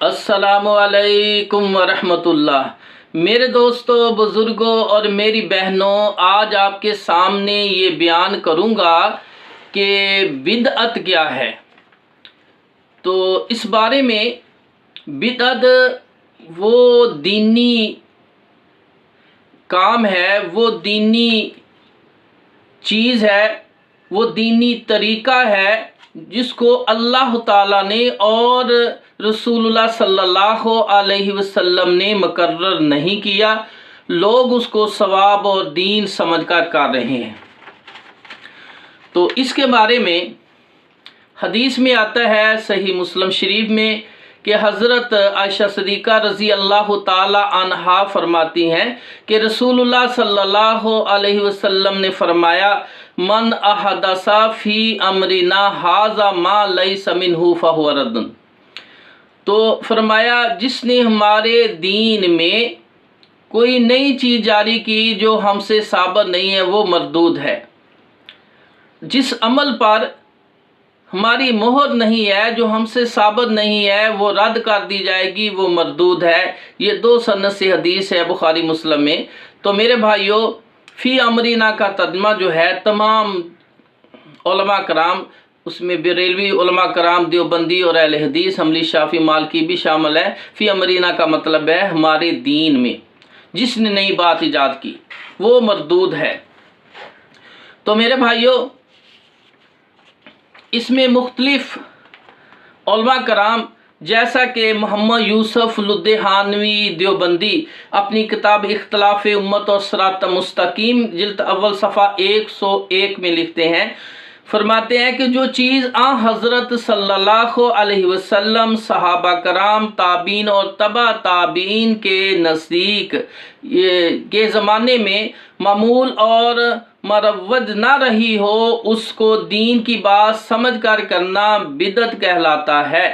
अस्सलामुअलैकुम वरहमतुल्लाह। मेरे दोस्तों, बुज़ुर्गों और मेरी बहनों, आज आपके सामने ये बयान करूँगा कि बिदअत क्या है। तो इस बारे में, बिदअत वो दीनी काम है, वो दीनी चीज़ है, वो दीनी तरीक़ा है जिसको अल्लाह ताला ने और रसूलुल्लाह सल्लल्लाहु अलैहि वसल्लम ने मुकर्रर नहीं किया। लोग उसको सवाब और दीन समझकर कर रहे हैं। तो इसके बारे में हदीस में आता है, सही मुस्लिम शरीफ में, कि हज़रत आयशा सिद्दीक़ा रज़ी अल्लाह ताला अन्हा फरमाती हैं कि रसूलुल्लाह सल्लल्लाहु अलैहि वसल्लम ने फरमाया, मन अहदसा फ़ी अमरिना हाज़ा मा लैसा मिन्हु फ़हुव रद्दुन। तो फरमाया, जिसने हमारे दीन में कोई नई चीज़ जारी की जो हमसे साबित नहीं है, वो मरदूद है। जिस अमल पर हमारी मोहर नहीं है, जो हमसे साबित नहीं है, वो रद्द कर दी जाएगी, वो मरदूद है। ये दो सनद से हदीस है बुखारी मुस्लिम में। तो मेरे भाइयों, फ़ी अमरीना का तर्जुमा जो है, तमाम उलमा कराम, उसमें बरेलवी उलमा कराम, देवबंदी और अहले हदीस, हम्बली, शाफी, मालिकी भी शामिल है। फ़ी अमरीना का मतलब है हमारे दीन में जिसने नई बात ईजाद की वो मरदूद है। तो मेरे भाइयों, इसमें मुख्तलिफ उलमा कराम, जैसा कि मोहम्मद यूसुफ लुधियानवी देवबंदी अपनी किताब इख्तिलाफ उम्मत और सिरात मुस्तकीम जिल्द अव्वल सफ़ा 101 में लिखते हैं, फरमाते हैं कि जो चीज़ हज़रत सल्लल्लाहु अलैहि वसल्लम, सहाबा कराम, ताबीन और तबा ताबीन के नज़दीक के ज़माने में मामूल और मरवज ना रही हो, उसको दीन की बात समझ कर करना बिदअत कहलाता है।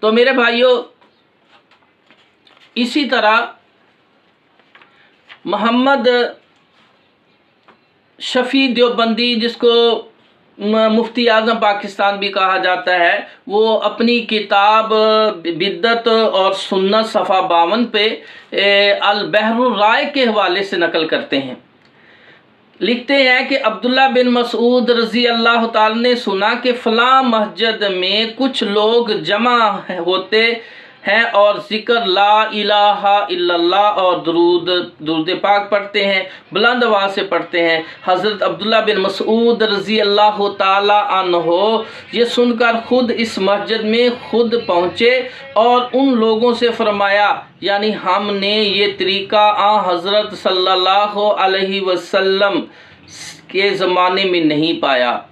तो मेरे भाइयों, इसी तरह मोहम्मद शफ़ी देवबंदी, जिसको मुफ्ती आज़म पाकिस्तान भी कहा जाता है, वो अपनी किताब बिदअत और सुन्नत सफ़ा 52 पे अल बहरुर राय के हवाले से नकल करते हैं। लिखते हैं कि अब्दुल्ला बिन मसूद रज़ी अल्लाह ताला ने सुना कि फ़लाँ मस्जिद में कुछ लोग जमा होते हैं और ज़िक्र ला इलाहा इल्लल्लाह और दुरूद पाक पढ़ते हैं, बुलंद आवाज़ से पढ़ते हैं। हज़रत अब्दुल्ला बिन मसूद रज़ी अल्लाह ताला अन्हो ये सुनकर खुद इस मस्जिद में खुद पहुँचे और उन लोगों से फरमाया, यानी हमने ये तरीक़ा हज़रत सल्लल्लाहु अलैहि वसल्लम के ज़माने में नहीं पाया।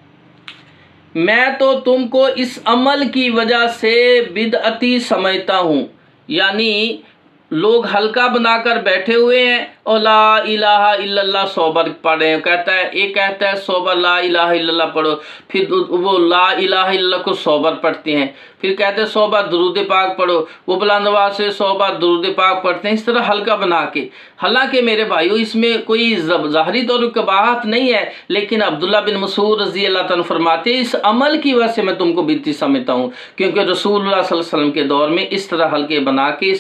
मैं तो तुमको इस अमल की वजह से बिदअती समझता हूँ। यानी लोग हल्का बनाकर बैठे हुए हैं और ला इलाहा इल्लल्लाह 100 बार पढ़ रहे हैं। कहता है, एक कहता है 100 बार ला इलाहा इल्लल्लाह पढ़ो, फिर वो ला इलाहा इल्लल्लाह को 100 बार पढ़ते हैं, फिर कहते हैं 100 बार दुरूद पाक पढ़ो, वो बुलंद आवाज़ से 100 बार दुरूद पाक पढ़ते हैं, इस तरह हल्का बना के। हालांकि मेरे भाइयों, इसमें कोई ज़ाहरी तौर पर कबाहत नहीं है, लेकिन अब्दुल्ला बिन मसूद रज़ी अल्लाह तआला फरमाते हैं, इस अमल की वजह से मैं तुमको बिदअती समझता हूँ, क्योंकि रसूलुल्लाह सल्लल्लाहु अलैहि वसल्लम के दौर में इस तरह हल्के बना के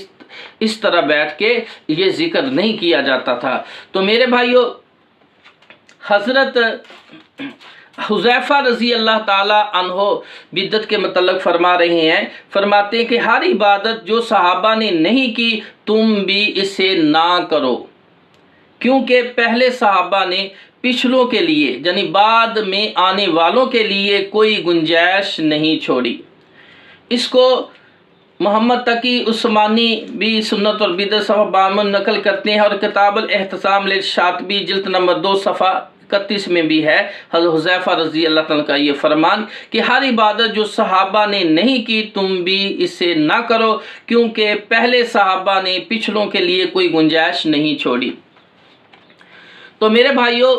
इस तरह बैठ के ये जिक्र नहीं किया जाता था। तो मेरे भाइयों, हज़रत हुज़ैफ़ा रज़ी अल्लाह ताला अन्हो बिदअत के मतलब फरमा रहे हैं, फरमाते हैं कि हर इबादत जो सहाबा ने नहीं की, तुम भी इसे ना करो, क्योंकि पहले सहाबा ने पिछलों के लिए, यानी बाद में आने वालों के लिए कोई गुंजाइश नहीं छोड़ी। इसको मोहम्मद तकी उस्मानी भी सुन्नत और बिदअत सफ़ा 52 नकल करते हैं और किताबुल एहतसाम लिल शातिबी जिल्द नंबर 2 सफ़ा 31 में भी है हज़रत हुज़ैफ़ा रज़ी अल्लाह ताला का ये फरमान कि हर इबादत जो सहाबा ने नहीं की, तुम भी इसे ना करो, क्योंकि पहले सहाबा ने पिछलों के लिए कोई गुंजाइश नहीं छोड़ी। तो मेरे भाइयों,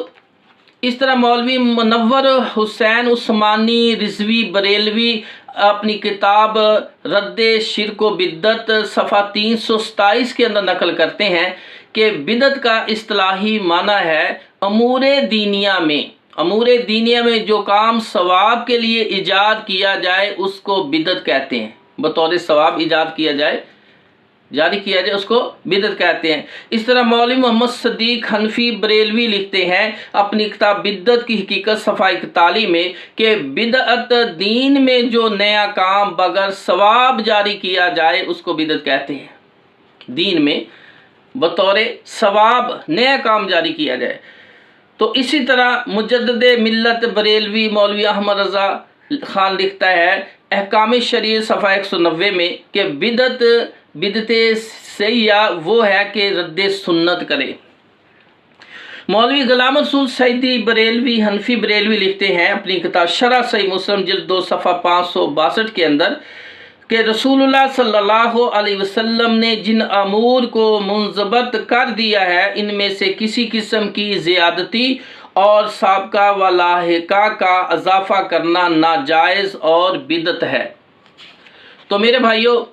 इस तरह मौलवी मुनव्वर हुसैन उस्मानी रिज़वी बरेलवी अपनी किताब रद्दे शिर्क व बिदअत सफ़ा 327 के अंदर नकल करते हैं कि बिदअत का इस्तिलाही माना है अमूरे दीनिया में जो काम सवाब के लिए ईजाद किया जाए उसको बिदअत कहते हैं। बतौर सवाब ईजाद किया जाए, जारी किया जाए, उसको बिदअत कहते हैं। इस तरह मौलवी मोहम्मद सदीक हनफी बरेलवी लिखते हैं अपनी किताब बिदअत की हकीकत सफ़ा 41 में कि बिदअत दीन में जो नया काम बगैर सवाब जारी किया जाए उसको बिदअत कहते हैं। दीन में बतौर सवाब नया काम जारी किया जाए। तो इसी तरह मुजद्दिद मिल्लत बरेलवी मौलवी अहमद रज़ा खान लिखता है अहकाम शरीयत सफ़ा 190 में कि बिदअत सय्या वो है कि रद्द सुन्नत करे। मौलवी गुलाम रसूल सईदी बरेलवी हनफी बरेलवी लिखते हैं अपनी किताब शरह सही मुस्लिम जिल्द 2 सफ़ा 562 के अंदर कि रसूलुल्लाह सल्लल्लाहु अलैहि वसल्लम ने जिन अमूर को मुंज़बत कर दिया है इनमें से किसी किस्म की ज़ियादती और साबका व लाहिका का इजाफ़ा करना नाजायज़ और बिदअत है। तो मेरे भाइयों,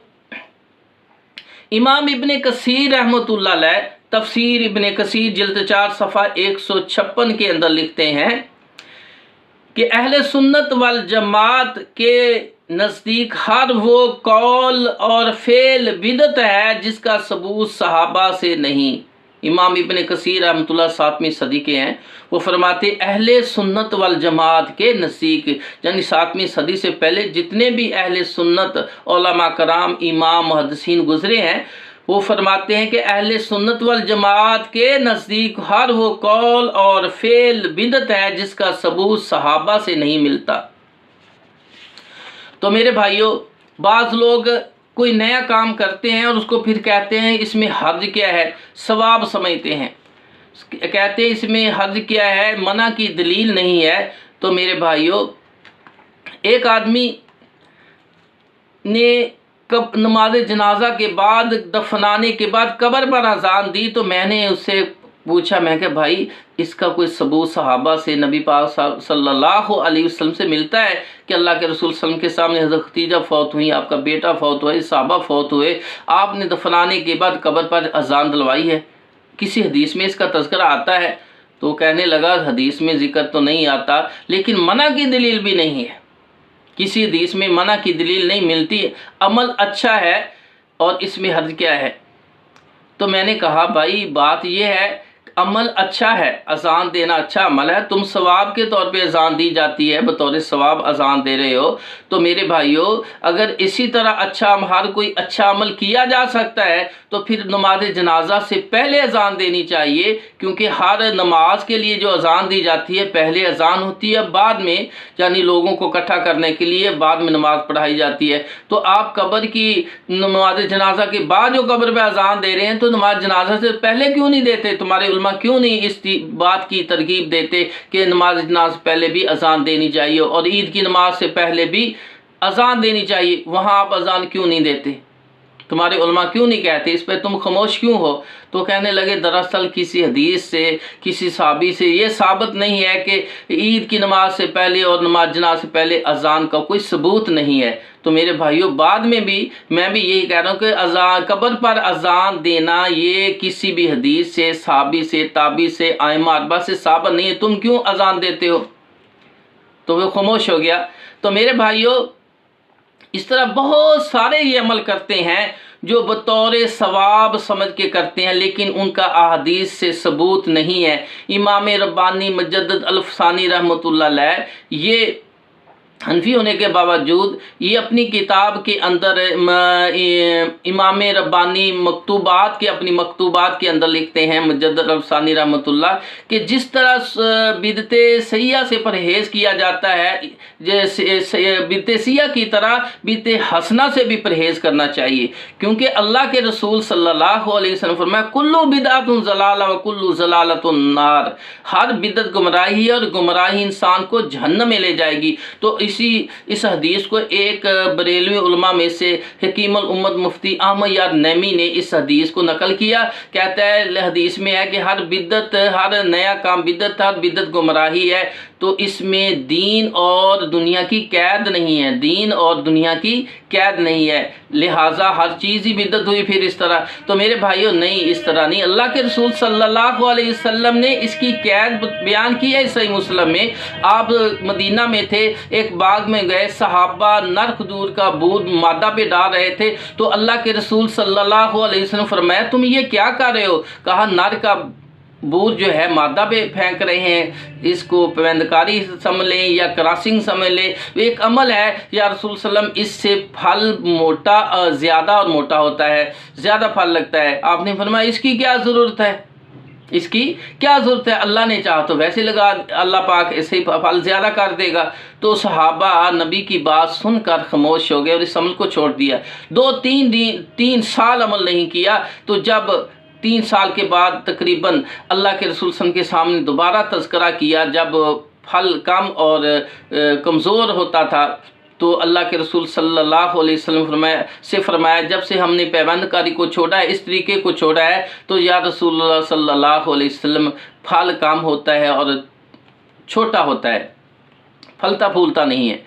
इमाम इब्ने कसीर रहमतुल्लाह अलैह तफसीर इब्ने कसीर जिल्द 4 सफ़ा 156 के अंदर लिखते हैं कि अहले सुन्नत वल जमात के नज़दीक हर वो कौल और फेल बिदअत है जिसका सबूत सहाबा से नहीं। इमाम इब्ने कसीर रहमतुल्लाह 7वीं सदी के हैं। वो फरमाते अहले सुन्नत वल जमात के नज़दीक, यानी 7वीं सदी से पहले जितने भी अहले सुन्नत उलमा कराम इमाम मुहद्दिसीन गुज़रे हैं, वो फरमाते हैं कि अहले सुन्नत वल जमात के नज़दीक हर वो कौल और फेल बिदअत है जिसका सबूत सहाबा से नहीं मिलता। तो मेरे भाइयों, बाज़ लोग कोई नया काम करते हैं और उसको फिर कहते हैं इसमें हर्ज क्या है, सवाब समझते हैं, कहते हैं इसमें हर्ज क्या है, मना की दलील नहीं है। तो मेरे भाइयों, एक आदमी ने कब नमाज जनाजा के बाद दफनाने के बाद कब्र पर अजान दी, तो मैंने उससे पूछा, मैं कि भाई इसका कोई सबूत सहाबा से नबी पाक सल्लल्लाहु अलैहि वसल्लम से मिलता है कि अल्लाह के रसूल सल्लम के सामने हज़रत खदीजा फौत हुई, आपका बेटा फौत हुआ, सहाबा फौत हुए, आपने दफनाने के बाद कब्र पर अजान दिलवाई है, किसी हदीस में इसका तज़किरा आता है? तो कहने लगा हदीस में ज़िक्र तो नहीं आता, लेकिन मना की दलील भी नहीं है, किसी हदीस में मना की दलील नहीं मिलती, अमल अच्छा है और इसमें हर्ज क्या है? तो मैंने कहा भाई बात यह है, अमल अच्छा है, अजान देना अच्छा अमल है, तुम सवाब के तौर पे अजान दी जाती है, बतौर सवाब अजान दे रहे हो। तो मेरे भाइयों, अगर इसी तरह अच्छा हर कोई अच्छा अमल किया जा सकता है तो फिर नमाज जनाजा से पहले अजान देनी चाहिए, क्योंकि हर नमाज के लिए जो अजान दी जाती है पहले अजान होती है, बाद में यानी लोगों को इकट्ठा करने के लिए बाद में नमाज पढ़ाई जाती है। तो आप कब्र की नमाज जनाजा के बाद जो कब्र पे अजान दे रहे हैं, तो नमाज जनाजा से पहले क्यों नहीं देते? तुम्हारे उलमा क्यों नहीं इस बात की तरकीब देते कि नमाज जनाजा से पहले भी अजान देनी चाहिए और ईद की नमाज से पहले भी अजान देनी चाहिए? वहाँ आप अजान क्यों नहीं देते? तुम्हारे उलमा क्यों नहीं कहते? इस पर तुम खामोश क्यों हो? तो कहने लगे दरअसल किसी हदीस से, किसी साहबी से ये साबित नहीं है कि ईद की नमाज से पहले और नमाज जनाजा से पहले अजान का कोई सबूत नहीं है। तो मेरे भाइयों, बाद में भी मैं भी यही कह रहा हूँ कि अजान कब्र पर अजान देना ये किसी भी हदीस से, साहबी से, ताबी से, आइमा अरबा से साबित नहीं है, तुम क्यों अजान देते हो? तो वो खामोश हो गया। तो मेरे भाइयों, इस तरह बहुत सारे ये अमल करते हैं जो बतौर सवाब समझ के करते हैं, लेकिन उनका अहादीस से सबूत नहीं है। इमाम रब्बानी मुजद्दिद अल-अफ़सानी रहमतुल्लाह अलैह ये हनफी होने के बावजूद ये अपनी किताब के अंदर इमाम रब्बानी मकतूबात के अपनी मकतूबात के अंदर लिखते हैं मुजद्दिद अल-अफ़सानी रहमतुल्लाह कि जिस तरह बिदअत सय्या से परहेज़ किया जाता है, जैसे बिदअत सय्या की तरह बिदअत हसना से भी परहेज़ करना चाहिए, क्योंकि अल्लाह के रसूल सल्लल्लाहु अलैहि वसल्लम फरमाया कुल्लु बिदअतुन ज़लाला व कुल्लु ज़लालतुन नार, हर बिदअत गुमराही और गुमराही इंसान को जहन्नम में ले जाएगी। तो इस हदीस को एक बरेलवी उलमा में से हकीमुल उम्मत मुफ्ती अहमद यार नैमी ने इस हदीस को नकल किया। कहता है हदीस में है कि हर बिदअत, हर नया काम बिदअत, हर बिदअत गुमराही है। تو اس میں دین اور دنیا کی قید نہیں ہے، دین اور دنیا کی قید نہیں ہے، لہٰذا ہر چیز ہی بدعت ہوئی پھر اس طرح۔ تو میرے بھائیوں نہیں، اس طرح نہیں، اللہ کے رسول صلی اللہ علیہ وسلم نے اس کی قید بیان کی ہے صحیح مسلم میں۔ آپ مدینہ میں تھے، ایک باغ میں گئے، صحابہ نر کھجور کا بود مادہ پہ ڈال رہے تھے، تو اللہ کے رسول صلی اللہ علیہ وسلم فرمایا تم یہ کیا کر رہے ہو؟ کہا نر کا بور جو ہے مادہ پہ پھینک رہے ہیں، اس کو پیوندکاری سمجھ لیں یا کراسنگ سمجھ لیں، ایک عمل ہے یا رسول صلی اللہ علیہ وسلم، اس سے پھل موٹا زیادہ اور موٹا ہوتا ہے، زیادہ پھل لگتا ہے۔ آپ نے فرمایا اس کی کیا ضرورت ہے، اس کی کیا ضرورت ہے، اللہ نے چاہا تو ویسے لگا، اللہ پاک ایسے ہی پھل زیادہ کر دے گا۔ تو صحابہ نبی کی بات سن کر خاموش ہو گئے اور اس عمل کو چھوڑ دیا، 2-3 سال عمل نہیں کیا۔ تو جب 3 سال کے بعد تقریباً اللہ کے رسول صلی اللہ علیہ وسلم کے سامنے دوبارہ تذکرہ کیا، جب پھل کم اور کمزور ہوتا تھا، تو اللہ کے رسول صلی اللہ علیہ وسلم فرمایا جب سے ہم نے پیوند کاری کو چھوڑا ہے، اس طریقے کو چھوڑا ہے، تو یا رسول اللہ صلی اللہ علیہ وسلم پھل کم ہوتا ہے اور چھوٹا ہوتا ہے، پھلتا پھولتا نہیں ہے۔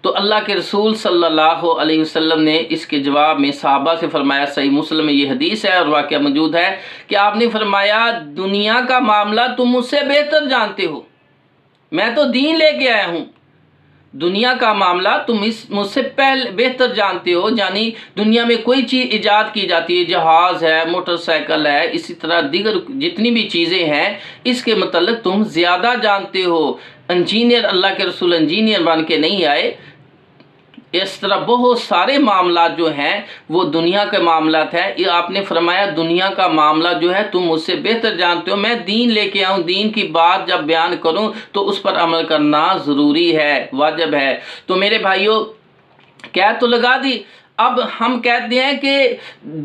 تو اللہ کے رسول صلی اللہ علیہ وسلم نے اس کے جواب میں صحابہ سے فرمایا، صحیح مسلم میں یہ حدیث ہے اور واقعہ موجود ہے کہ آپ نے فرمایا دنیا کا معاملہ تم مجھ سے بہتر جانتے ہو، میں تو دین لے کے آیا ہوں، دنیا کا معاملہ تم مجھ سے بہتر جانتے ہو، یعنی دنیا میں کوئی چیز ایجاد کی جاتی ہے، جہاز ہے، موٹر سائیکل ہے، اسی طرح دیگر جتنی بھی چیزیں ہیں، اس کے متعلق تم زیادہ جانتے ہو۔ انجینئر، اللہ کے رسول انجینئر بن کے نہیں آئے، اس طرح بہت سارے معاملات جو ہیں وہ دنیا کے معاملات ہیں۔ یہ آپ نے فرمایا دنیا کا معاملہ جو ہے تم مجھ سے بہتر جانتے ہو، میں دین لے کے آؤں، دین کی بات جب بیان کروں تو اس پر عمل کرنا ضروری ہے، واجب ہے۔ تو میرے بھائیوں قید تو لگا دی، اب ہم کہتے ہیں کہ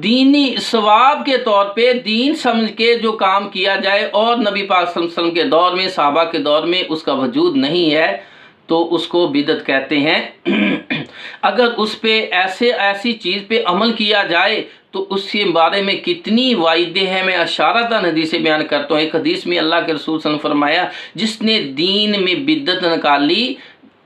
دینی ثواب کے طور پہ دین سمجھ کے جو کام کیا جائے اور نبی پاک صلی اللہ علیہ وسلم کے دور میں، صحابہ کے دور میں اس کا وجود نہیں ہے، تو اس کو بدعت کہتے ہیں۔ اگر اس پہ ایسی چیز پہ عمل کیا جائے تو اس کے بارے میں کتنی وعیدیں ہیں، میں اشارتاً حدیثیں بیان کرتا ہوں۔ ایک حدیث میں اللہ کے رسول صلی اللہ علیہ وسلم فرمایا جس نے دین میں بدعت نکالی،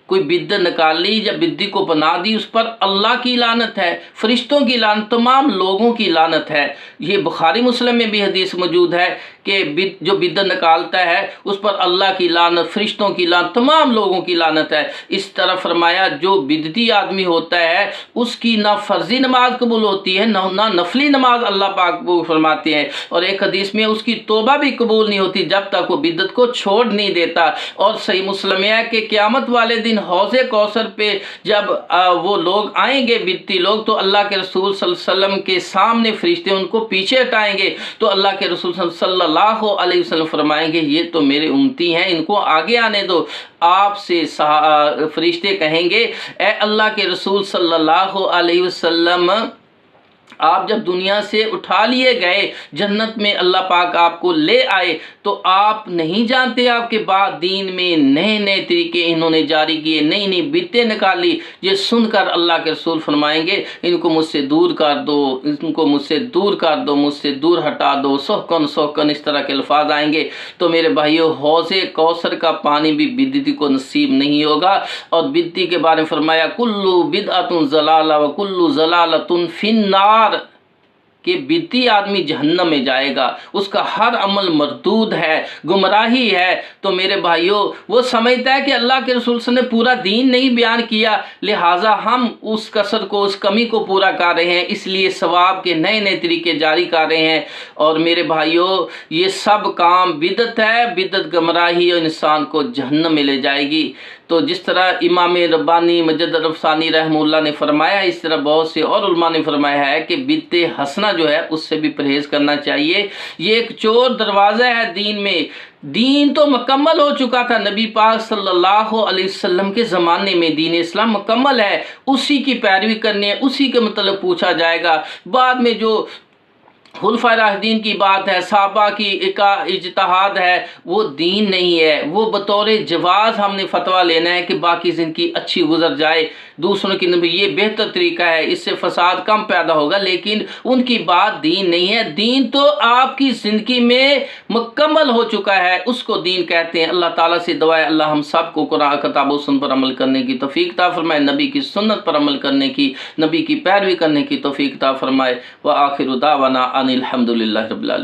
کوئی بدعت نکالی یا بدعت کو بنا دی، اس پر اللہ کی لعنت ہے، فرشتوں کی لعنت، تمام لوگوں کی لعنت ہے۔ یہ بخاری مسلم میں بھی حدیث موجود ہے کہ جو بدعت نکالتا ہے اس پر اللہ کی لعنت، فرشتوں کی لعنت، تمام لوگوں کی لعنت ہے۔ اس طرح فرمایا جو بدعتی آدمی ہوتا ہے اس کی نہ فرضی نماز قبول ہوتی ہے نہ نفلی نماز اللہ پاک قبول فرماتے ہیں، اور ایک حدیث میں اس کی توبہ بھی قبول نہیں ہوتی جب تک وہ بدعت کو چھوڑ نہیں دیتا۔ اور صحیح مسلم ہے کہ قیامت والے دن حوض کوثر پہ جب وہ لوگ آئیں گے بدعتی لوگ، تو اللہ کے رسول صلی اللہ علیہ وسلم کے سامنے فرشتے ان کو پیچھے ہٹائیں گے، تو اللہ کے رسول صلی اللہ علیہ وسلم فرمائیں گے یہ تو میرے امتی ہیں، ان کو آگے آنے دو۔ آپ سے فرشتے کہیں گے اے اللہ کے رسول صلی اللہ علیہ وسلم، آپ جب دنیا سے اٹھا لیے گئے، جنت میں اللہ پاک آپ کو لے آئے، تو آپ نہیں جانتے آپ کے بعد دین میں نئے نئے طریقے انہوں نے جاری کیے، نئی نئی بدعتیں نکالی۔ یہ سن کر اللہ کے رسول فرمائیں گے ان کو مجھ سے دور کر دو، ان کو مجھ سے دور کر دو، مجھ سے دور ہٹا دو، سحقن سحقن، اس طرح کے الفاظ آئیں گے۔ تو میرے بھائیو حوض کوثر کا پانی بھی بدعتی کو نصیب نہیں ہوگا۔ اور بدعتی کے بارے میں فرمایا کلو بدعۃ ضلالہ وکل ضلالۃ فی النار، کہ بدعتی آدمی جہنم میں جائے گا، اس کا ہر عمل مردود ہے، گمراہی ہے۔ تو میرے بھائیوں وہ سمجھتا ہے کہ اللہ کے رسول صلی اللہ علیہ وسلم نے پورا دین نہیں بیان کیا، لہٰذا ہم اس کسر کو، اس کمی کو پورا کر رہے ہیں، اس لیے ثواب کے نئے نئے طریقے جاری کر رہے ہیں۔ اور میرے بھائیوں یہ سب کام بدعت ہے، بدعت گمراہی اور انسان کو جہنم میں لے جائے گی۔ تو جس طرح امام ربانی مجدد افسانی رحمہ اللہ نے فرمایا، اس طرح بہت سے اور علماء نے فرمایا ہے کہ بدعت حسنہ جو ہے اس سے بھی پرہیز کرنا چاہیے۔ یہ ایک چور دروازہ ہے دین میں۔ دین تو مکمل ہو چکا تھا، نبی پاک صلی اللہ علیہ وسلم کے زمانے میں دین اسلام مکمل ہے، اسی کی پیروی کرنی ہے، اسی کے متعلق پوچھا جائے گا۔ بعد میں جو خلفائے راشدین کی بات ہے، صحابہ کی کا اجتہاد ہے، وہ دین نہیں ہے۔ وہ بطور جواز ہم نے فتویٰ لینا ہے کہ باقی زندگی اچھی گزر جائے دوسروں کی نبی، یہ بہتر طریقہ ہے، اس سے فساد کم پیدا ہوگا، لیکن ان کی بات دین نہیں ہے۔ دین تو آپ کی زندگی میں مکمل ہو چکا ہے، اس کو دین کہتے ہیں۔ اللہ تعالیٰ سے دعا ہے اللہ ہم سب کو قرآن کتاب و سنت پر عمل کرنے کی توفیق عطا فرمائے، نبی کی سنت پر عمل کرنے کی، نبی کی پیروی کرنے کی توفیق عطا فرمائے۔ وآخر دعوانا ان الحمد للہ رب العالمین۔